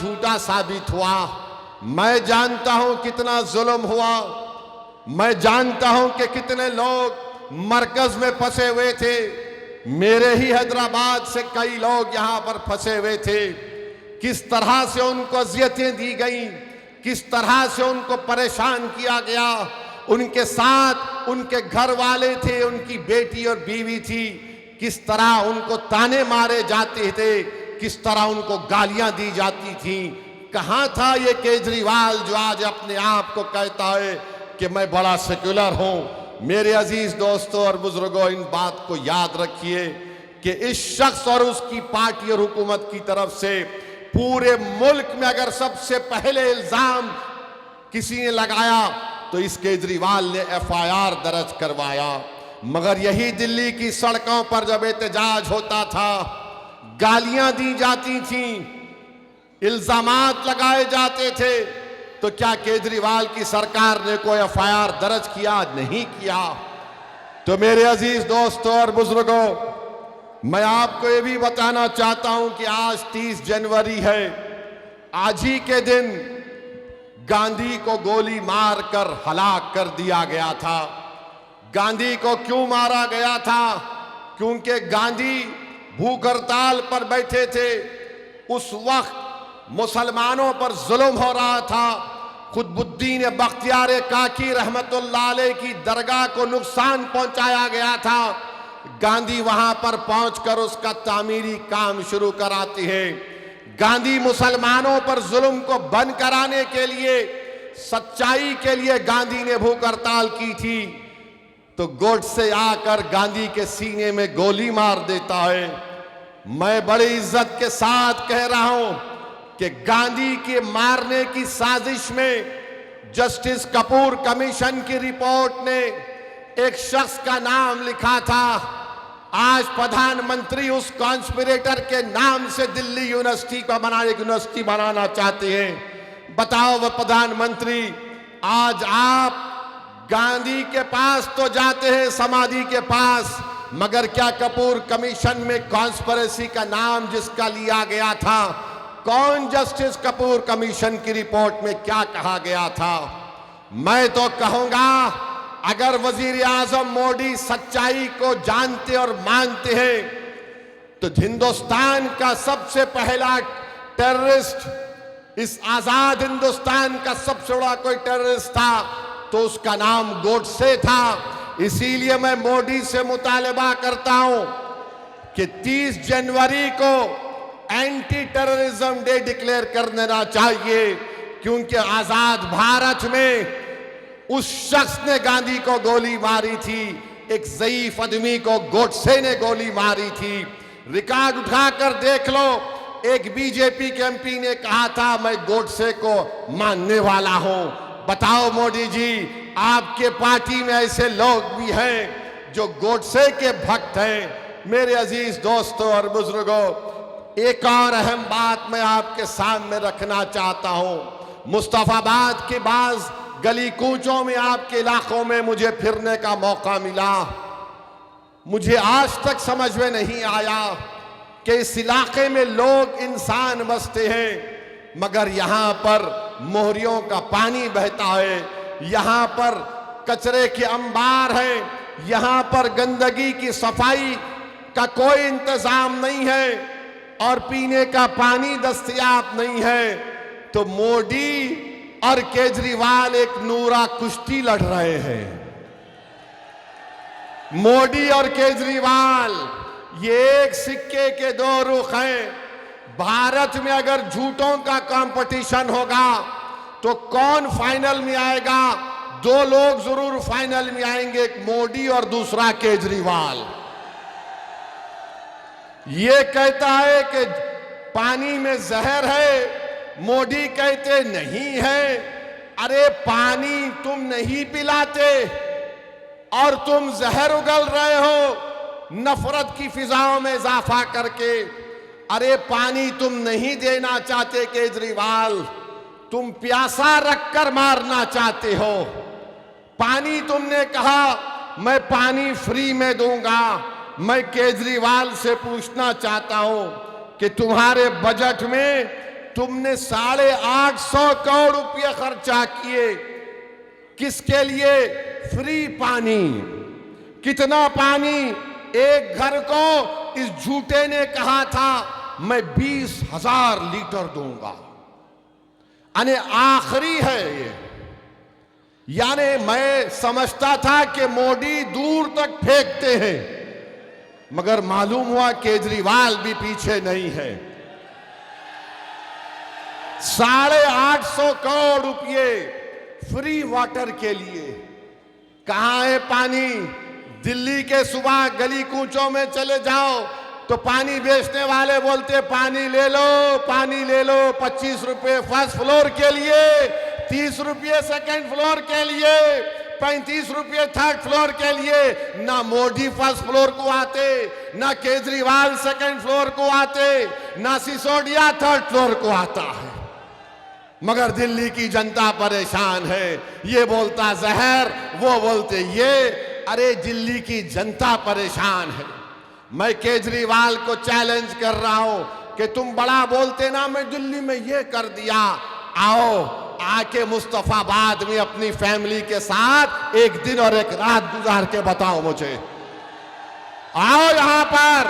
झूठा साबित हुआ। मैं जानता हूं कितना जुल्म हुआ, मैं जानता हूं कि कितने लोग मरकज में फंसे हुए थे। मेरे ही हैदराबाद से कई लोग यहां पर फंसे हुए थे। किस तरह से उनको अजियतें दी गई, किस तरह से उनको परेशान किया गया। उनके साथ उनके घर वाले थे, उनकी बेटी और बीवी थी। किस तरह उनको ताने मारे जाते थे, किस तरह उनको गालियां दी जाती थी। कहां था ये केजरीवाल जो आज अपने आप को कहता है कि मैं बड़ा सेक्युलर हूं। मेरे अजीज दोस्तों और बुजुर्गों, इन बात को याद रखिए कि इस शख्स और उसकी पार्टी और हुकूमत की तरफ से पूरे मुल्क में अगर सबसे पहले इल्जाम किसी ने लगाया तो इस केजरीवाल ने एफआईआर दर्ज करवाया। मगर यही दिल्ली की सड़कों पर जब एहतजाज होता था, गालियां दी जाती थीं, इल्जामात लगाए जाते थे, तो क्या केजरीवाल की सरकार ने कोई एफआईआर दर्ज किया? नहीं किया। तो मेरे अजीज दोस्तों और बुजुर्गों, मैं आपको ये भी बताना चाहता हूं कि आज 30 जनवरी है। आज ही के दिन गांधी को गोली मारकर हलाक कर दिया गया था। गांधी को क्यों मारा गया था? क्योंकि गांधी भूख हड़ताल पर बैठे थे। उस वक्त मुसलमानों पर जुल्म हो रहा था। खुतबुद्दीन बख्तियार काकी रहमतुल्लाह अलैह की दरगाह को नुकसान पहुंचाया गया था। गांधी वहां पर पहुंचकर उसका तामीरी काम शुरू कराते हैं। गांधी मुसलमानों पर जुल्म को बंद कराने के लिए, सच्चाई के लिए गांधी ने भूख हड़ताल की थी। तो गोडसे आकर गांधी के सीने में गोली मार देता है। मैं बड़ी इज्जत के साथ कह रहा हूं कि गांधी के मारने की साजिश में जस्टिस कपूर कमीशन की रिपोर्ट ने एक शख्स का नाम लिखा था। आज प्रधानमंत्री उस कॉन्स्पिरेटर के नाम से दिल्ली यूनिवर्सिटी को यूनिवर्सिटी बनाना चाहते हैं। बताओ वह प्रधानमंत्री, आज आप गांधी के पास तो जाते हैं, समाधि के पास, मगर क्या कपूर कमीशन में कॉन्स्पिरेसी का नाम जिसका लिया गया था, कौन जस्टिस कपूर कमीशन की रिपोर्ट में क्या कहा गया था? मैं तो कहूंगा, अगर वजीर आजम मोदी सच्चाई को जानते और मानते हैं तो हिंदुस्तान का सबसे पहला टेररिस्ट, इस आजाद हिंदुस्तान का सबसे बड़ा कोई टेररिस्ट था तो उसका नाम गोडसे था। इसीलिए मैं मोदी से मुतालबा करता हूं कि 30 जनवरी को एंटी टेररिज्म डे डिक्लेयर कर देना चाहिए, क्योंकि आजाद भारत में उस शख्स ने गांधी को गोली मारी थी, एक ज़ईफ आदमी को गोडसे ने गोली मारी थी। रिकॉर्ड उठाकर देख लो, एक बीजेपी के एमपी ने कहा था मैं गोडसे को मानने वाला हूं। बताओ मोदी जी, आपके पार्टी में ऐसे लोग भी हैं जो गोडसे के भक्त हैं। मेरे अजीज दोस्तों और बुजुर्गों, एक और अहम बात मैं आपके सामने रखना चाहता हूं। मुस्तफाबाद के बाद गली कूचों में आपके इलाकों में मुझे फिरने का मौका मिला। मुझे आज तक समझ में नहीं आया कि इस इलाके में लोग इंसान बसते हैं, मगर यहाँ पर मोहरियों का पानी बहता है, यहाँ पर कचरे के अंबार हैं, यहाँ पर गंदगी की सफाई का कोई इंतजाम नहीं है और पीने का पानी दस्तयाब नहीं है। तो मोदी और केजरीवाल एक नूरा कुश्ती लड़ रहे हैं। मोदी और केजरीवाल ये एक सिक्के के दो रुख हैं। भारत में अगर झूठों का कंपटीशन होगा तो कौन फाइनल में आएगा? दो लोग जरूर फाइनल में आएंगे, एक मोदी और दूसरा केजरीवाल। ये कहता है कि पानी में जहर है, मोदी कहते नहीं है। अरे पानी तुम नहीं पिलाते और तुम जहर उगल रहे हो नफरत की फिजाओं में इजाफा करके। अरे पानी तुम नहीं देना चाहते केजरीवाल, तुम प्यासा रखकर मारना चाहते हो। पानी तुमने कहा मैं पानी फ्री में दूंगा। मैं केजरीवाल से पूछना चाहता हूं कि तुम्हारे बजट में तुमने 850 करोड़ रुपये खर्चा किए किसके लिए? फ्री पानी। कितना पानी? एक घर को इस झूठे ने कहा था मैं 20,000 लीटर दूंगा, यानी आखिरी है ये। यानी मैं समझता था कि मोदी दूर तक फेंकते हैं, मगर मालूम हुआ केजरीवाल भी पीछे नहीं है। 850 करोड़ रुपए फ्री वाटर के लिए। कहां है पानी? दिल्ली के सुबह गली कूचों में चले जाओ तो पानी बेचने वाले बोलते पानी ले लो, पानी ले लो। 25 रुपए फर्स्ट फ्लोर के लिए, 30 रुपये सेकंड फ्लोर के लिए, 35 रुपये थर्ड फ्लोर के लिए। ना मोदी फर्स्ट फ्लोर को आते, ना केजरीवाल सेकंड फ्लोर को आते, ना सिसोदिया थर्ड फ्लोर को आता है, मगर दिल्ली की जनता परेशान है। ये बोलता जहर, वो बोलते ये। अरे दिल्ली की जनता परेशान है। मैं केजरीवाल को चैलेंज कर रहा हूं कि तुम बड़ा बोलते ना, मैं दिल्ली में ये कर दिया। आओ आके मुस्तफाबाद में अपनी फैमिली के साथ एक दिन और एक रात गुजार के बताओ मुझे। आओ यहां पर।